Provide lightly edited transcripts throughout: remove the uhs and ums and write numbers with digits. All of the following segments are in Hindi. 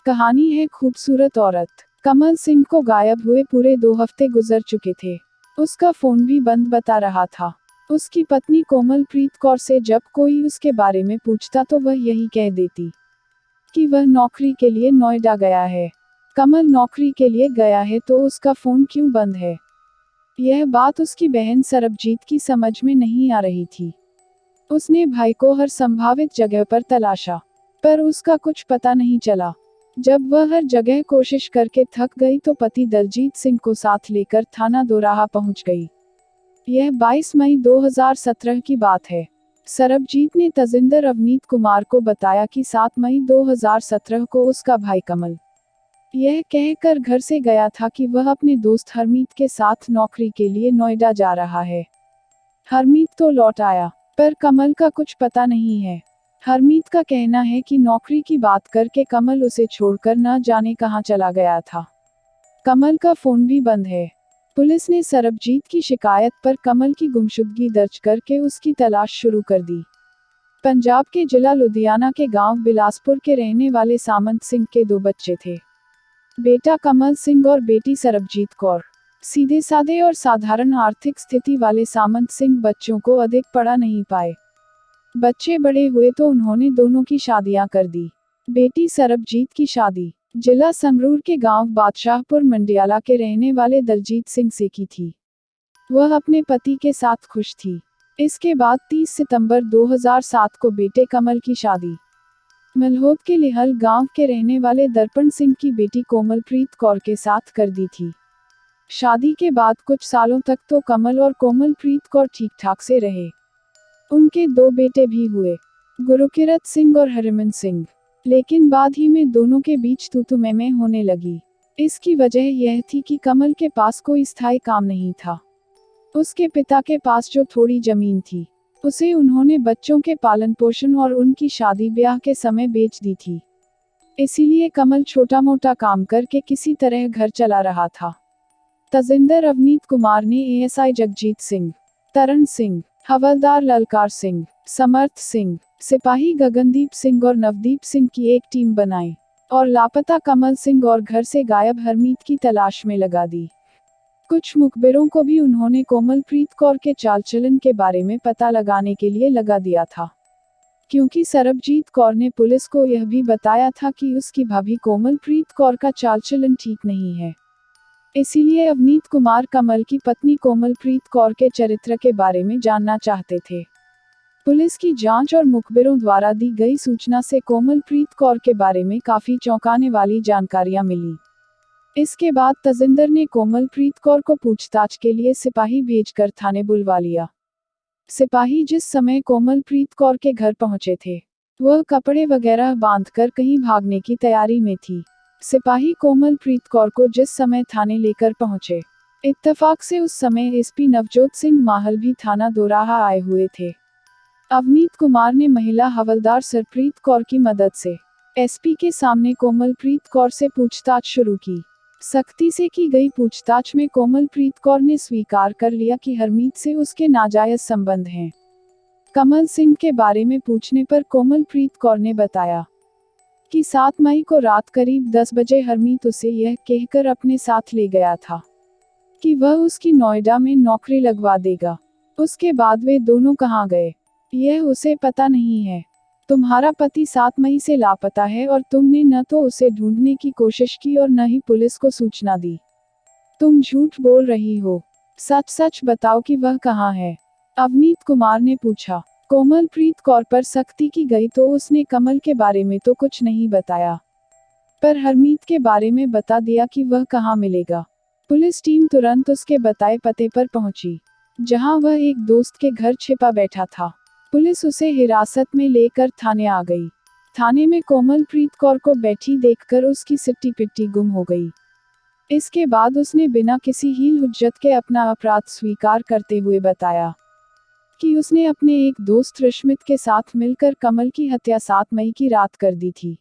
कहानी है खूबसूरत औरत। कमल सिंह को गायब हुए पूरे 2 हफ्ते गुजर चुके थे। उसका फोन भी बंद बता रहा था। उसकी पत्नी कोमलप्रीत कौर से जब कोई उसके बारे में पूछता तो वह यही कह देती कि वह नौकरी के लिए नोएडा गया है। कमल नौकरी के लिए गया है तो उसका फोन क्यों बंद है? यह बात उसकी बहन सरबजीत की समझ में नहीं आ रही थी। उसने भाई को हर संभावित जगह पर तलाशा, पर उसका कुछ पता नहीं चला। जब वह हर जगह कोशिश करके थक गई तो पति दलजीत सिंह को साथ लेकर थाना दोराहा पहुंच गई। यह 22 मई 2017 की बात है। सरबजीत ने तजिंदर अवनीत कुमार को बताया कि 7 मई 2017 को उसका भाई कमल यह कहकर घर से गया था कि वह अपने दोस्त हरमीत के साथ नौकरी के लिए नोएडा जा रहा है। हरमीत तो लौट आया, पर कमल का कुछ पता नहीं है। हरमीत का कहना है कि नौकरी की बात करके कमल उसे छोड़कर न जाने कहां चला गया था। कमल का फोन भी बंद है। पुलिस ने सरबजीत की शिकायत पर कमल की गुमशुदगी दर्ज करके उसकी तलाश शुरू कर दी। पंजाब के जिला लुधियाना के गांव बिलासपुर के रहने वाले सामंत सिंह के 2 बच्चे थे। बेटा कमल सिंह और बेटी सरबजीत कौर। सीधे साधे और साधारण आर्थिक स्थिति वाले सामंत सिंह बच्चों को अधिक पढ़ा नहीं पाए। बच्चे बड़े हुए तो उन्होंने दोनों की शादियां कर दी। बेटी सरबजीत की शादी जिला संगरूर के गांव बादशाहपुर मंडियाला के रहने वाले दलजीत सिंह से की थी। वह अपने पति के साथ खुश थी। इसके बाद 30 सितंबर 2007 को बेटे कमल की शादी मलहोत के लिहल गांव के रहने वाले दर्पण सिंह की बेटी कोमलप्रीत कौर के साथ कर दी थी। शादी के बाद कुछ सालों तक तो कमल और कोमलप्रीत कौर ठीक ठाक से रहे। उनके 2 बेटे भी हुए, गुरुकिरत सिंह और हरमन सिंह। लेकिन बाद ही में दोनों के बीच तू मैं होने लगी। इसकी वजह यह थी कि कमल के पास कोई स्थायी काम नहीं था। उसके पिता के पास जो थोड़ी जमीन थी, उसे उन्होंने बच्चों के पालन पोषण और उनकी शादी ब्याह के समय बेच दी थी। इसीलिए कमल छोटा मोटा काम करके किसी तरह घर चला रहा था। तजिंदर अवनीत कुमार ने एएसआई जगजीत सिंह, तरण सिंह, हवलदार ललकार सिंह, समर्थ सिंह, सिपाही गगनदीप सिंह और नवदीप सिंह की एक टीम बनाई और लापता कमल सिंह और घर से गायब हरमीत की तलाश में लगा दी। कुछ मुखबिरों को भी उन्होंने कोमलप्रीत कौर के चाल चलन के बारे में पता लगाने के लिए लगा दिया था, क्योंकि सरबजीत कौर ने पुलिस को यह भी बताया था कि उसकी भाभी कोमलप्रीत कौर का चाल चलन ठीक नहीं है। इसीलिए अवनीत कुमार कमल की पत्नी कोमलप्रीत कौर के चरित्र के बारे में जानना चाहते थे। पुलिस की जांच और मुखबिरों द्वारा दी गई सूचना से कोमलप्रीत कौर के बारे में काफी चौंकाने वाली जानकारियां मिली। इसके बाद तजिंदर ने कोमलप्रीत कौर को पूछताछ के लिए सिपाही भेजकर थाने बुलवा लिया। सिपाही जिस समय कोमलप्रीत कौर के घर पहुंचे थे, वह कपड़े वगैरह बांधकर कहीं भागने की तैयारी में थी। सिपाही कोमलप्रीत कौर को जिस समय थाने लेकर पहुंचे, इत्तेफाक से उस समय एसपी नवजोत सिंह माहल भी थाना दोराहा आए हुए थे। अवनीत कुमार ने महिला हवलदार सरप्रीत कौर की मदद से एसपी के सामने कोमलप्रीत कौर से पूछताछ शुरू की। सख्ती से की गई पूछताछ में कोमलप्रीत कौर ने स्वीकार कर लिया कि हरमीत से उसके नाजायज संबंध हैं। कमल सिंह के बारे में पूछने पर कोमलप्रीत कौर ने बताया कि 7 मई को रात करीब 10 बजे हरमीत उसे यह कहकर अपने साथ ले गया था कि वह उसकी नोएडा में नौकरी लगवा देगा। उसके बाद वे दोनों कहां गए, यह उसे पता नहीं है। तुम्हारा पति 7 मई से लापता है और तुमने न तो उसे ढूंढने की कोशिश की और न ही पुलिस को सूचना दी। तुम झूठ बोल रही हो। सच सच बताओ कि वह कहाँ है? अवनीत कुमार ने पूछा। कोमलप्रीत कौर पर सख्ती की गई तो उसने कमल के बारे में तो कुछ नहीं बताया, पर हरमीत के बारे में बता दिया कि वह कहाँ मिलेगा। पुलिस टीम तुरंत उसके बताए पते पर पहुंची, जहां वह एक दोस्त के घर छिपा बैठा था। पुलिस उसे हिरासत में लेकर थाने आ गई। थाने में कोमलप्रीत कौर को बैठी देखकर उसकी सिट्टी पिट्टी गुम हो गई। इसके बाद उसने बिना किसी हील हुज्जत के अपना अपराध स्वीकार करते हुए बताया कि उसने अपने एक दोस्त रश्मित के साथ मिलकर कमल की हत्या 7 मई की रात कर दी थी।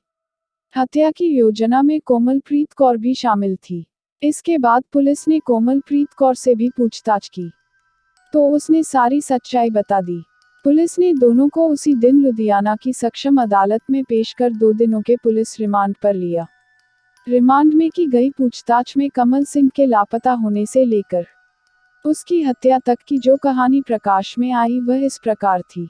हत्या की योजना में कोमलप्रीत कौर भी शामिल थी। इसके बाद पुलिस ने कोमलप्रीत कौर से भी पूछताछ की, तो उसने सारी सच्चाई बता दी। पुलिस ने दोनों को उसी दिन लुधियाना की सक्षम अदालत में पेश कर 2 दिनों के पुलिस रिमांड पर लिया। रिमांड में की गई पूछताछ में कमल सिंह के लापता होने से लेकर उसकी हत्या तक की जो कहानी प्रकाश में आई वह इस प्रकार थी।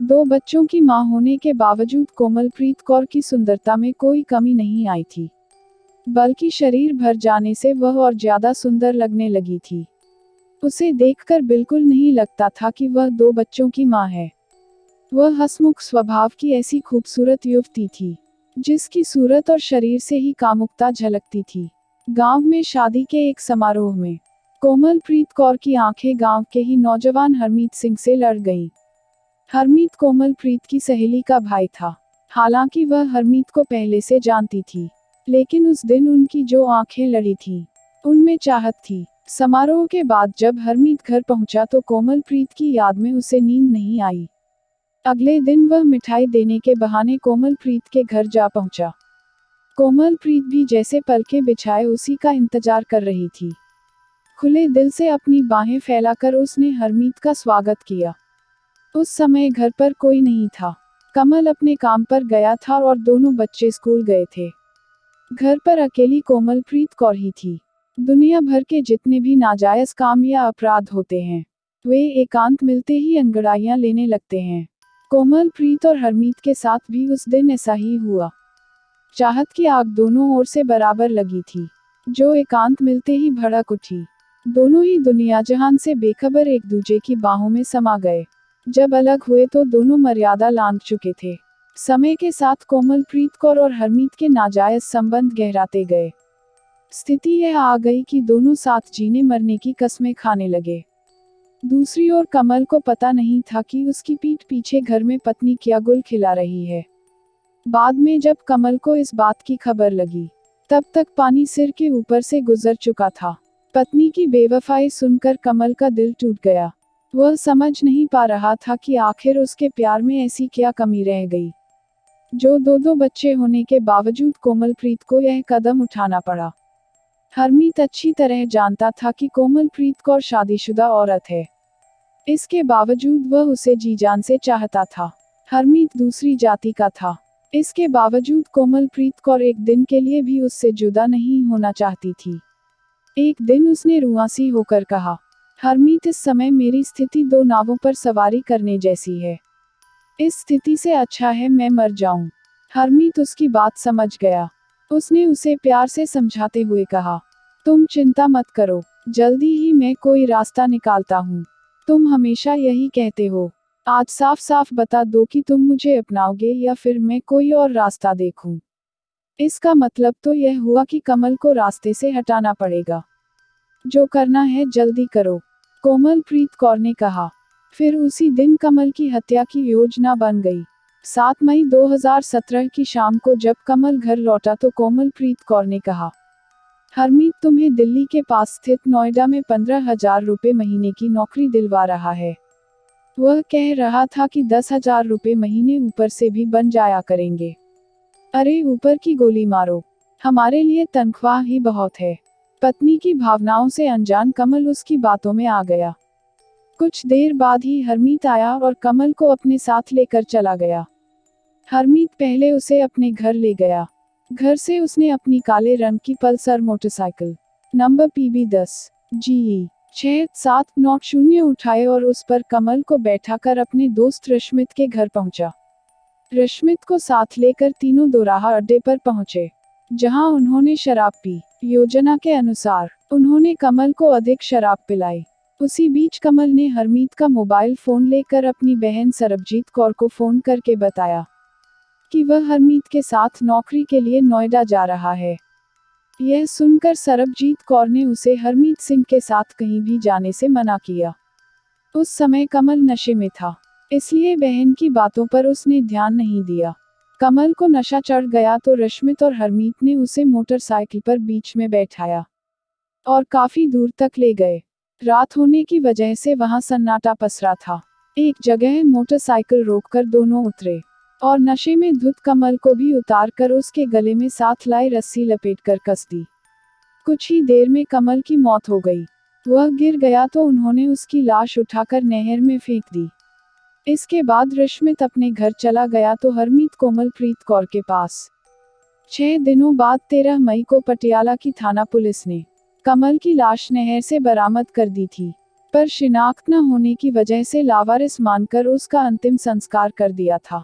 2 बच्चों की मां होने के बावजूद कोमलप्रीत कौर की सुंदरता में कोई कमी नहीं आई थी, बल्कि शरीर भर जाने से वह और ज्यादा सुंदर लगने लगी थी। उसे देखकर बिल्कुल नहीं लगता था कि वह 2 बच्चों की मां है। वह हंसमुख स्वभाव की ऐसी खूबसूरत युवती थी, जिसकी सूरत और शरीर से ही कामुकता झलकती थी। गांव में शादी के एक समारोह में कोमलप्रीत कौर की आंखें गांव के ही नौजवान हरमीत सिंह से लड़ गईं। हरमीत कोमलप्रीत की सहेली का भाई था। हालांकि वह हरमीत को पहले से जानती थी, लेकिन उस दिन उनकी जो आंखें लड़ी थीं, उनमें चाहत थी। समारोह के बाद जब हरमीत घर पहुंचा तो कोमलप्रीत की याद में उसे नींद नहीं आई। अगले दिन वह मिठाई देने के बहाने कोमलप्रीत के घर जा पहुंचा। कोमलप्रीत भी जैसे पलकें बिछाए उसी का इंतजार कर रही थी। खुले दिल से अपनी बाहें फैलाकर उसने हरमीत का स्वागत किया। उस समय घर पर कोई नहीं था। कमल अपने काम पर गया था और दोनों बच्चे स्कूल गए थे। घर पर अकेली कोमलप्रीत कौर ही थी। दुनिया भर के जितने भी नाजायज काम या अपराध होते हैं, वे एकांत मिलते ही अंगड़ाइयां लेने लगते हैं। कोमलप्रीत और हरमीत के साथ भी उस दिन ऐसा ही हुआ। चाहत की आग दोनों ओर से बराबर लगी थी, जो एकांत मिलते ही भड़क उठी। दोनों ही दुनिया जहान से बेखबर एक दूजे की बाहों में समा गए। जब अलग हुए तो दोनों मर्यादा लांघ चुके थे। समय के साथ कोमलप्रीत कौर और हरमीत के नाजायज संबंध गहराते गए। स्थिति यह आ गई कि दोनों साथ जीने मरने की कस्में खाने लगे। दूसरी ओर कमल को पता नहीं था कि उसकी पीठ पीछे घर में पत्नी क्या गुल खिला रही है। बाद में जब कमल को इस बात की खबर लगी, तब तक पानी सिर के ऊपर से गुजर चुका था। पत्नी की बेवफाई सुनकर कमल का दिल टूट गया। वह समझ नहीं पा रहा था कि आखिर उसके प्यार में ऐसी क्या कमी रह गई, जो 2 बच्चे होने के बावजूद कोमलप्रीत को यह कदम उठाना पड़ा। हरमीत अच्छी तरह जानता था कि कोमलप्रीत कौर शादीशुदा औरत है। इसके बावजूद वह उसे जी जान से चाहता था। हरमीत दूसरी जाति का था। इसके बावजूद कोमलप्रीत कौर एक दिन के लिए भी उससे जुदा नहीं होना चाहती थी। एक दिन उसने रुआंसी होकर कहा, हरमीत, इस समय मेरी स्थिति 2 नावों पर सवारी करने जैसी है। इस स्थिति से अच्छा है मैं मर जाऊं। हरमीत उसकी बात समझ गया। उसने उसे प्यार से समझाते हुए कहा, तुम चिंता मत करो, जल्दी ही मैं कोई रास्ता निकालता हूँ। तुम हमेशा यही कहते हो, आज साफ साफ बता दो कि तुम मुझे अपनाओगे या फिर मैं कोई और रास्ता देखूं। इसका मतलब तो यह हुआ कि कमल को रास्ते से हटाना पड़ेगा। जो करना है जल्दी करो, कोमलप्रीत कौर ने कहा। फिर उसी दिन कमल की हत्या की योजना बन गई। 7 मई 2017 की शाम को जब कमल घर लौटा तो कोमलप्रीत कौर ने कहा, हरमीत तुम्हें दिल्ली के पास स्थित नोएडा में 15,000 रुपये महीने की नौकरी दिलवा रहा है। वह कह रहा था कि 10,000 रुपये महीने ऊपर से भी बन जाया करेंगे। अरे ऊपर की गोली मारो, हमारे लिए तनख्वाह ही बहुत है। पत्नी की भावनाओं से अनजान कमल उसकी बातों में आ गया। कुछ देर बाद ही हरमीत आया और कमल को अपने साथ लेकर चला गया। हरमीत पहले उसे अपने घर ले गया। घर से उसने अपनी काले रंग की Pulsar motorcycle number PB 10 GE 6790 उठाए और उस पर कमल को बैठाकर अपने दोस्त रश्मित के घर पहुंचा। रश्मित को साथ लेकर तीनों दोराहा अड्डे पर पहुंचे, जहां उन्होंने शराब पी। योजना के अनुसार उन्होंने कमल को अधिक शराब पिलाई। उसी बीच कमल ने हरमीत का मोबाइल फोन लेकर अपनी बहन सरबजीत कौर को फोन करके बताया कि वह हरमीत के साथ नौकरी के लिए नोएडा जा रहा है। यह सुनकर सरबजीत कौर ने उसे हरमीत सिंह के साथ कहीं भी जाने से मना किया। उस समय कमल नशे में था, इसलिए बहन की बातों पर उसने ध्यान नहीं दिया। कमल को नशा चढ़ गया तो रश्मित और हरमीत ने उसे मोटरसाइकिल पर बीच में बैठाया और काफी दूर तक ले गए। रात होने की वजह से वहां सन्नाटा पसरा था। एक जगह मोटरसाइकिल रोककर दोनों उतरे और नशे में धुत कमल को भी उतारकर उसके गले में साथ लाई रस्सी लपेटकर कस दी। कुछ ही देर में कमल की मौत हो गई। वह गिर गया तो उन्होंने उसकी लाश उठाकर नहर में फेंक दी। इसके बाद रश्मित अपने घर चला गया तो हरमीत कोमलप्रीत कौर के पास 6 दिनों बाद 13 मई को पटियाला की थाना पुलिस ने कमल की लाश नहर से बरामद कर दी थी, पर शिनाख्त न होने की वजह से लावारिस मानकर उसका अंतिम संस्कार कर दिया था।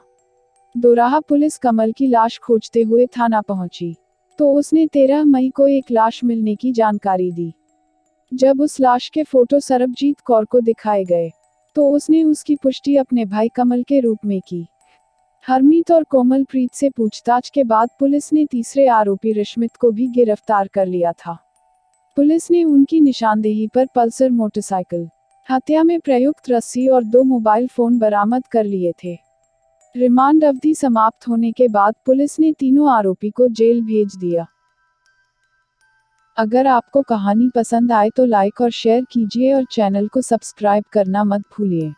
दोराहा पुलिस कमल की लाश खोजते हुए थाना पहुंची, तो उसने 13 मई को एक लाश मिलने की जानकारी दी। जब उस लाश के फोटो सरबजीत कौर को दिखाए गए, तो उसने उसकी पुष्टि अपने भाई कमल के रूप में की। हरमीत और कोमलप्रीत से पूछताछ के बाद पुलिस ने तीसरे आरोपी रिश्मित को भी गिरफ्तार कर लिया था। पुलिस ने उनकी निशानदेही पर पल्सर मोटरसाइकिल, हत्या में प्रयुक्त रस्सी और 2 मोबाइल फोन बरामद कर लिए थे। रिमांड अवधि समाप्त होने के बाद पुलिस ने तीनों आरोपी को जेल भेज दिया। अगर आपको कहानी पसंद आए तो लाइक और शेयर कीजिए और चैनल को सब्सक्राइब करना मत भूलिए।